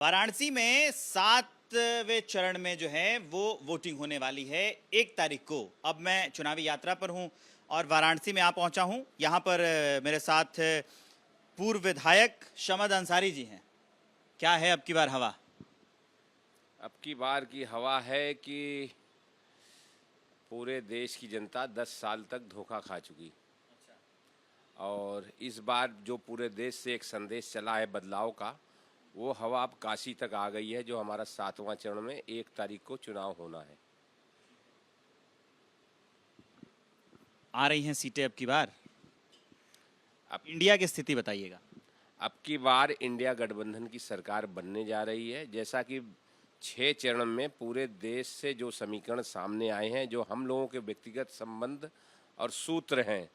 वाराणसी में 7वें चरण में जो है वो वोटिंग होने वाली है 1 तारीख को। अब मैं चुनावी यात्रा पर हूं और वाराणसी में आ पहुंचा हूं। यहां पर मेरे साथ पूर्व विधायक शमद अंसारी जी हैं। क्या है अब की बार हवा? अब की बार की हवा है कि पूरे देश की जनता 10 साल तक धोखा खा चुकी और इस बार जो पूरे देश से एक संदेश चला है बदलाव का, वो हवा अब काशी तक आ गई है। जो हमारा 7वां चरण में 1 तारीख को चुनाव होना है। आ रही हैं सीटें अब की बार। अब इंडिया की स्थिति बताइएगा। अब की बार इंडिया गठबंधन की सरकार बनने जा रही है। जैसा कि 6 चरण में पूरे देश से जो समीकरण सामने आए हैं, जो हम लोगों के व्यक्तिगत संबंध और सूत्र हैं,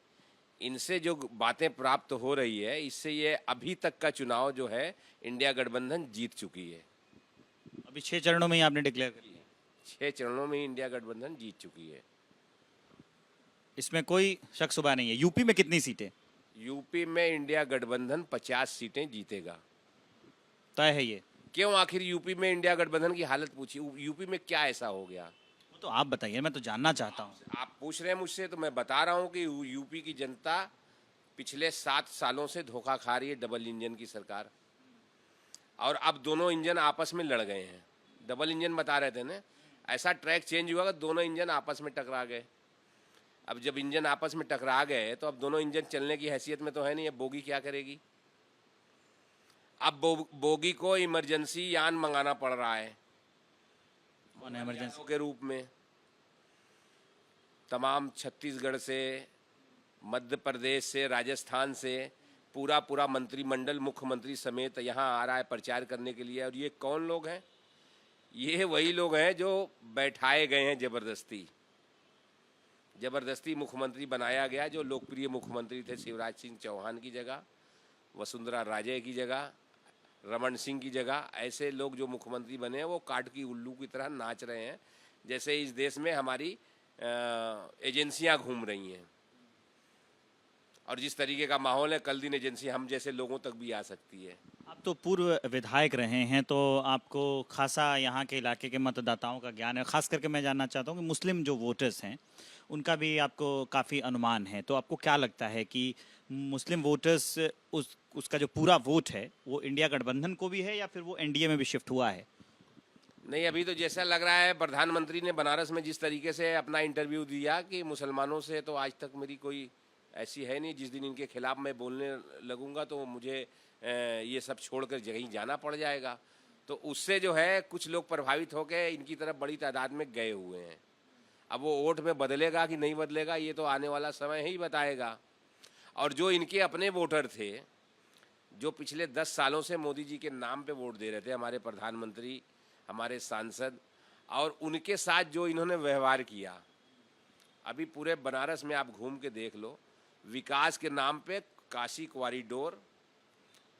इनसे जो बातें प्राप्त हो रही है, इससे ये अभी तक का चुनाव जो है इंडिया गठबंधन जीत चुकी है। अभी 6 चरणों में ही आपने डिक्लेयर कर लिया? 6 चरणों में ही इंडिया गठबंधन जीत चुकी है। इसमें कोई शक शुबा नहीं है। यूपी में कितनी सीटें यूपी में इंडिया गठबंधन 50 सीटें जीतेगा। तय है ये? क्यों आखिर यूपी में इंडिया गठबंधन की हालत पूछी? यूपी में क्या ऐसा हो गया? वो तो आप बताइए, मैं तो जानना चाहता हूँ। आप पूछ रहे हैं मुझसे तो मैं बता रहा हूँ कि यूपी की जनता पिछले 7 सालों से धोखा खा रही है डबल इंजन की सरकार। और अब दोनों इंजन आपस में लड़ गए हैं। डबल इंजन बता रहे थे ना, ऐसा ट्रैक चेंज हुआ कि दोनों इंजन आपस में टकरा गए। अब जब इंजन आपस में टकरा गए तो अब दोनों इंजन चलने की हैसियत में तो है नहीं। अब बोगी क्या करेगी? अब बोगी को इमरजेंसी यान मंगाना पड़ रहा है इमरजेंसी के रूप में। तमाम छत्तीसगढ़ से, मध्य प्रदेश से, राजस्थान से पूरा मंत्रिमंडल मुख्यमंत्री समेत यहाँ आ रहा है प्रचार करने के लिए। और ये कौन लोग हैं? ये वही लोग हैं जो बैठाए गए हैं जबरदस्ती मुख्यमंत्री बनाया गया। जो लोकप्रिय मुख्यमंत्री थे शिवराज सिंह चौहान की जगह, वसुंधरा राजे की जगह, रमन सिंह की जगह, ऐसे लोग जो मुख्यमंत्री बने हैं वो काट की उल्लू की तरह नाच रहे हैं, जैसे इस देश में हमारी एजेंसियां घूम रही हैं। और जिस तरीके का माहौल है, कल दिन एजेंसी हम जैसे लोगों तक भी आ सकती है। आप तो पूर्व विधायक रहे हैं, तो आपको खासा यहाँ के इलाके के मतदाताओं का ज्ञान है। खास करके मैं जानना चाहता हूँ कि मुस्लिम जो वोटर्स हैं उनका भी आपको काफ़ी अनुमान है। तो आपको क्या लगता है कि मुस्लिम वोटर्स उसका जो पूरा वोट है वो इंडिया गठबंधन को भी है या फिर वो एनडीए में भी शिफ्ट हुआ है? नहीं, अभी तो जैसा लग रहा है प्रधानमंत्री ने बनारस में जिस तरीके से अपना इंटरव्यू दिया कि मुसलमानों से तो आज तक मेरी कोई ऐसी है नहीं। जिस दिन इनके खिलाफ मैं बोलने लगूंगा तो मुझे ये सब छोड़कर जगह जाना पड़ जाएगा। तो उससे जो है कुछ लोग प्रभावित होकर इनकी तरफ बड़ी तादाद में गए हुए हैं। अब वो वोट में बदलेगा कि नहीं बदलेगा, ये तो आने वाला समय ही बताएगा। और जो इनके अपने वोटर थे, जो पिछले 10 सालों से मोदी जी के नाम पे वोट दे रहे थे, हमारे प्रधानमंत्री, हमारे सांसद, और उनके साथ जो इन्होंने व्यवहार किया, अभी पूरे बनारस में आप घूम के देख लो। विकास के नाम पे काशी कॉरिडोर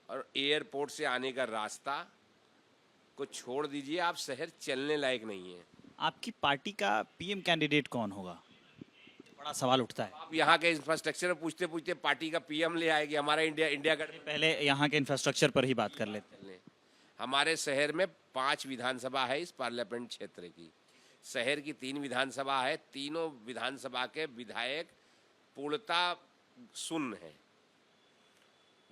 और एयरपोर्ट से आने का रास्ता को छोड़ दीजिए, आप शहर चलने लायक नहीं है। आपकी पार्टी का पीएम कैंडिडेट कौन होगा? बड़ा सवाल उठता है। आप यहाँ के इंफ्रास्ट्रक्चर पूछते पूछते पार्टी का पीएम ले आएगी। हमारा इंडिया पहले यहाँ के इंफ्रास्ट्रक्चर पर ही बात कर लेते हैं। हमारे शहर में 5 विधानसभा है इस पार्लियामेंट क्षेत्र की। शहर की 3 विधानसभा है। तीनों विधानसभा के विधायक पूर्णतः शून्य है।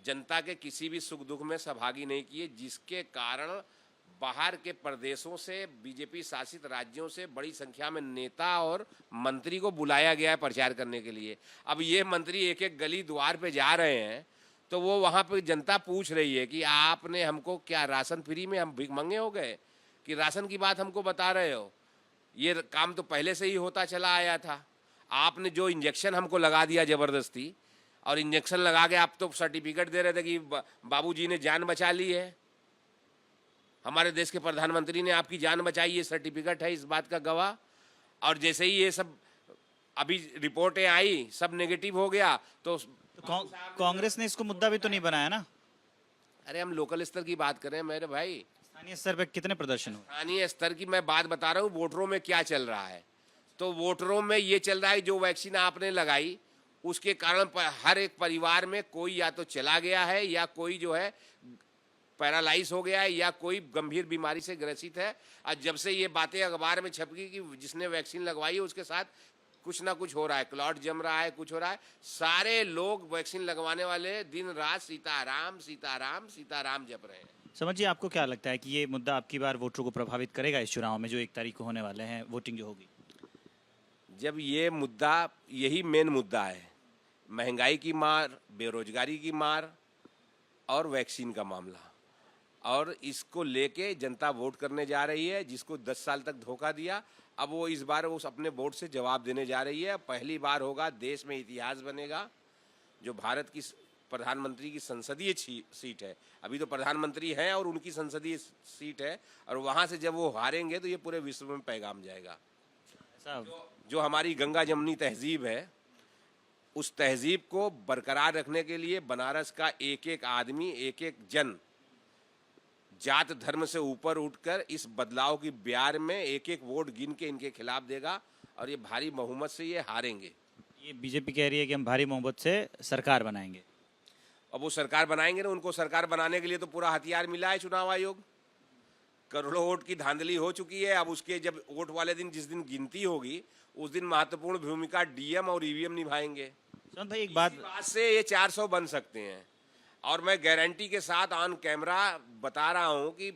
जनता के किसी भी सुख दुख में सहभागी नहीं किए, जिसके कारण बाहर के प्रदेशों से, बीजेपी शासित राज्यों से बड़ी संख्या में नेता और मंत्री को बुलाया गया है प्रचार करने के लिए। अब ये मंत्री एक एक गली द्वार पे जा रहे हैं तो वो वहाँ पे जनता पूछ रही है कि आपने हमको क्या राशन फ्री में हम भिखमंगे हो गए कि राशन की बात हमको बता रहे हो? ये काम तो पहले से ही होता चला आया था। आपने जो इंजेक्शन हमको लगा दिया जबरदस्ती, और इंजेक्शन लगा के आप तो सर्टिफिकेट दे रहे थे कि बाबूजी ने जान बचा ली है, हमारे देश के प्रधानमंत्री ने आपकी जान बचाई, ये सर्टिफिकेट है इस बात का गवाह। और जैसे ही ये सब अभी रिपोर्टें आई, सब नेगेटिव हो गया तो कांग्रेस ने इसको मुद्दा भी तो नहीं बनाया ना? अरे हम लोकल स्तर की बात कर रहे हैं मेरे भाई। स्थानीय स्तर पर कितने प्रदर्शन हुए? स्थानीय स्तर की मैं बात बता रहा हूँ, वोटरों में क्या चल रहा है। तो वोटरों में ये चल रहा है, जो वैक्सीन आपने लगाई उसके कारण हर एक परिवार में कोई या तो चला गया है या कोई जो है पैरालाइज हो गया है या कोई गंभीर बीमारी से ग्रसित है। आज जब से ये बातें अखबार में छप गई कि जिसने वैक्सीन लगवाई है उसके साथ कुछ ना कुछ हो रहा है, क्लॉट जम रहा है, कुछ हो रहा है, सारे लोग वैक्सीन लगवाने वाले दिन रात सीताराम सीताराम सीताराम जप रहे हैं। समझ जी, आपको क्या लगता है कि ये मुद्दा आपकी बार वोटरों को प्रभावित करेगा इस चुनाव में जो 1 तारीख को होने वाले हैं, वोटिंग जो होगी? जब ये मुद्दा, यही मेन मुद्दा है, महंगाई की मार, बेरोजगारी की मार और वैक्सीन का मामला, और इसको लेके जनता वोट करने जा रही है। जिसको 10 साल तक धोखा दिया, अब वो इस बार उस अपने वोट से जवाब देने जा रही है। पहली बार होगा, देश में इतिहास बनेगा, जो भारत की प्रधानमंत्री की संसदीय सीट है, अभी तो प्रधानमंत्री हैं और उनकी संसदीय सीट है, और वहाँ से जब वो हारेंगे तो ये पूरे विश्व में पैगाम जाएगा। जो हमारी गंगा जमुनी तहजीब है, उस तहजीब को बरकरार रखने के लिए बनारस का एक एक आदमी, एक एक जन जात धर्म से ऊपर उठकर इस बदलाव की ब्यार में एक एक वोट गिन के इनके खिलाफ देगा, और ये भारी बहुमत से ये हारेंगे। ये बीजेपी कह रही है कि हम भारी मोहब्बत से सरकार बनाएंगे। अब वो सरकार बनाएंगे ना, उनको सरकार बनाने के लिए तो पूरा हथियार मिला है चुनाव आयोग। करोड़ों वोट की धांधली हो चुकी है। अब उसके जब वोट वाले दिन, जिस दिन गिनती होगी, उस दिन महत्वपूर्ण भूमिका डीएम और ईवीएम निभाएंगे। भाई एक बात से ये 400 बन सकते हैं, और मैं गारंटी के साथ ऑन कैमरा बता रहा हूं कि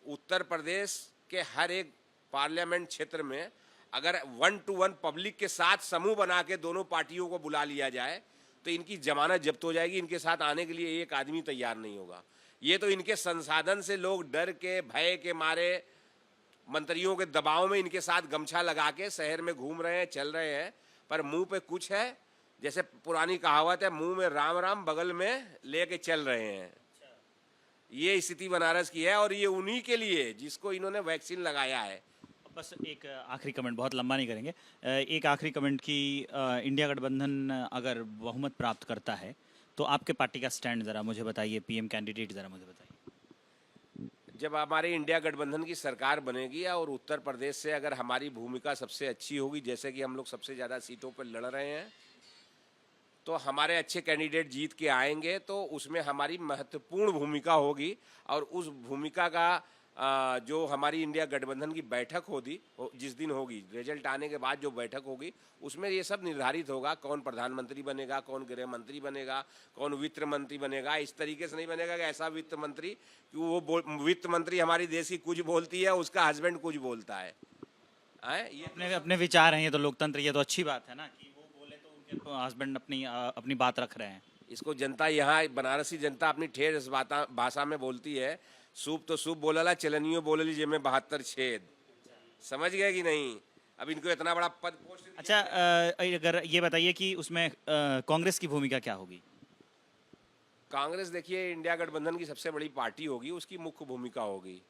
उत्तर प्रदेश के हर एक पार्लियामेंट क्षेत्र में अगर 1 to 1 पब्लिक के साथ समूह बना के दोनों पार्टियों को बुला लिया जाए तो इनकी जमानत जब्त हो जाएगी। इनके साथ आने के लिए एक आदमी तैयार नहीं होगा। ये तो इनके संसाधन से लोग डर के, भय के मारे, मंत्रियों के दबाव में इनके साथ गमछा लगा के शहर में घूम रहे हैं, चल रहे हैं, पर मुंह पे कुछ है। जैसे पुरानी कहावत है, मुंह में राम राम, बगल में लेके चल रहे हैं। ये स्थिति बनारस की है, और ये उन्हीं के लिए जिसको इन्होंने वैक्सीन लगाया है। बस एक आखिरी कमेंट, बहुत लंबा नहीं करेंगे, एक आखिरी कमेंट की इंडिया गठबंधन अगर बहुमत प्राप्त करता है तो आपके पार्टी का स्टैंड ज़रा मुझे बताइए, पीएम कैंडिडेट ज़रा मुझे बताइए। जब हमारी इंडिया गठबंधन की सरकार बनेगी और उत्तर प्रदेश से अगर हमारी भूमिका सबसे अच्छी होगी, जैसे कि हम लोग सबसे ज़्यादा सीटों पर लड़ रहे हैं, तो हमारे अच्छे कैंडिडेट जीत के आएंगे, तो उसमें हमारी महत्वपूर्ण भूमिका होगी। और उस भूमिका का जो हमारी इंडिया गठबंधन की बैठक होगी, जिस दिन होगी, रिजल्ट आने के बाद जो बैठक होगी, उसमें ये सब निर्धारित होगा, कौन प्रधानमंत्री बनेगा, कौन गृह मंत्री बनेगा, कौन वित्त मंत्री बनेगा। इस तरीके से नहीं बनेगा कि ऐसा वित्त मंत्री कि वो वित्त मंत्री हमारी देश की कुछ बोलती है, उसका हस्बैंड कुछ बोलता है। ये अपने अपने विचार हैं, ये तो लोकतंत्र, ये तो अच्छी बात है ना कि वो बोले तो उनके हस्बैंड अपनी बात रख रहे हैं। इसको जनता, यहाँ बनारसी जनता अपनी ठेठ भाषा में बोलती है, सूप तो सूप बोलला, चलनियो बोलली जेमे 72 छेद। समझ गए कि नहीं? अब इनको इतना बड़ा पद पोस्ट। अच्छा, अगर ये बताइए कि उसमें कांग्रेस की भूमिका क्या होगी? कांग्रेस, देखिए, इंडिया गठबंधन की सबसे बड़ी पार्टी होगी, उसकी मुख्य भूमिका होगी।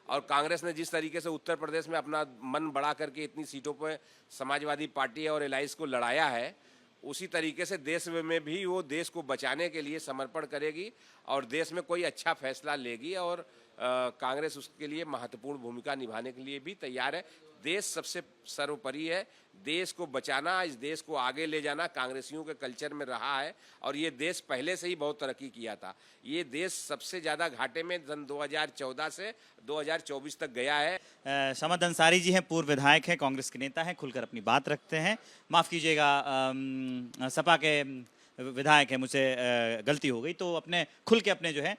और कांग्रेस ने जिस तरीके से उत्तर प्रदेश में अपना मन बढ़ा करके इतनी सीटों पर समाजवादी पार्टी और एलायंस को लड़ाया है, उसी तरीके से देश में भी वो देश को बचाने के लिए समर्पण करेगी और देश में कोई अच्छा फैसला लेगी। और कांग्रेस उसके लिए महत्वपूर्ण भूमिका निभाने के लिए भी तैयार है। देश सबसे सर्वोपरि है। देश को बचाना, इस देश को आगे ले जाना कांग्रेसियों के कल्चर में रहा है, और ये देश पहले से ही बहुत तरक्की किया था। ये देश सबसे ज़्यादा घाटे में सन 2014 से 2024 तक गया है। समद अंसारी जी हैं, पूर्व विधायक हैं, कांग्रेस के नेता हैं, खुलकर अपनी बात रखते हैं। माफ़ कीजिएगा, सपा के विधायक है, मुझसे गलती हो गई। तो अपने खुल के अपने जो है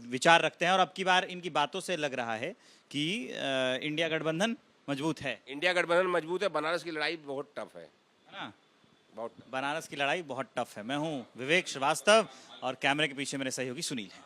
विचार रखते हैं, और अब की बार इनकी बातों से लग रहा है कि इंडिया गठबंधन मजबूत है। इंडिया गठबंधन मजबूत है। बनारस की लड़ाई बहुत टफ है ना? बहुत। बनारस की लड़ाई बहुत टफ है। मैं हूँ विवेक श्रीवास्तव और कैमरे के पीछे मेरे सहयोगी सुनील हैं।